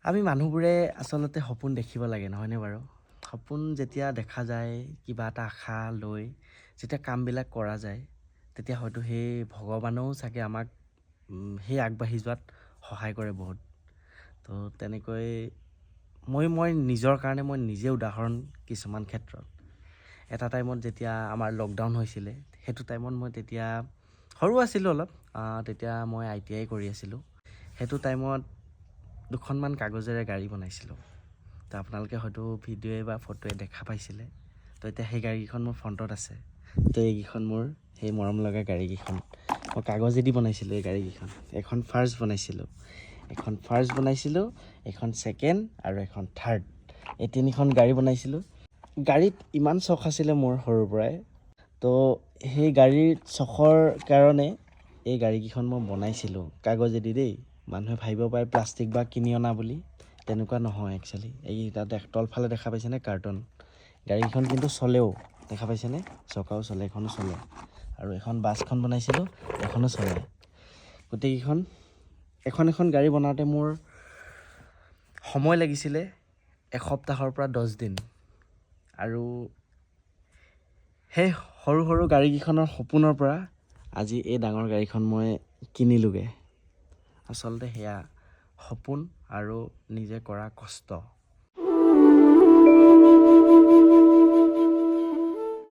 আমি মানুহবোৰে আচলতে সপোন দেখিব লাগে নহয়নে বাৰু? সপোন যেতিয়া দেখা যায় কিবা এটা আশা লৈ যেতিয়া কামবিলাক কৰা যায় তেতিয়া হয়তো সেই ভগৱানেও চাগে আমাক সেই আগবাঢ়ি যোৱাত সহায় কৰে বহুত। তো তেনেকৈ মই নিজৰ কাৰণে মই নিজে উদাহৰণ কিছুমান ক্ষেত্ৰত। এটা টাইমত যেতিয়া আমাৰ লকডাউন হৈছিলে সেইটো টাইমত মই তেতিয়া সৰু আছিলোঁ অলপ। তেতিয়া মই ITI কৰি আছিলোঁ। সেইটো টাইমত দুখনমান কাগজেৰে গাড়ী বনাইছিলোঁ। তো আপোনালোকে হয়তো ভিডিঅ'য়ে বা ফটোৱে দেখা পাইছিলে। তো এতিয়া সেই গাড়ীকেইখন মোৰ ফ্ৰণ্টত আছে। তো এইকেইখন মোৰ সেই মৰম লগা গাড়ীকেইখন মই কাগজেদি বনাইছিলোঁ। এই গাড়ীকেইখন এখন ফাৰ্ষ্ট বনাইছিলোঁ, এখন ছেকেণ্ড আৰু এখন থাৰ্ড, এই তিনিখন গাড়ী বনাইছিলোঁ। গাড়ীত ইমান চখ আছিলে মোৰ সৰুৰ পৰাই। তো সেই গাড়ীৰ চখৰ কাৰণে এই গাড়ীকেইখন মই বনাইছিলোঁ কাগজেদি দেই। মানুহে ভাবিব পাৰে প্লাষ্টিক বা কিনি অনা বুলি, তেনেকুৱা নহয় একচুৱেলি। এই তাতে তলফালে দেখা পাইছেনে কাৰ্টন, গাড়ীখন কিন্তু চলেও, দেখা পাইছেনে? চকাও চলে, এখনো চলে। আৰু এখন বাছখন বনাইছিলোঁ, এখনো চলে। গোটেইকেইখন এখন গাড়ী বনাওঁতে মোৰ সময় লাগিছিলে এসপ্তাহৰ পৰা 10 দিন। আৰু সেই সৰু সৰু গাড়ীকেইখনৰ সপোনৰ পৰা আজি এই ডাঙৰ গাড়ীখন মই কিনিলোগৈ। আচলতে সেয়া সপোন আৰু নিজে কৰা কষ্ট।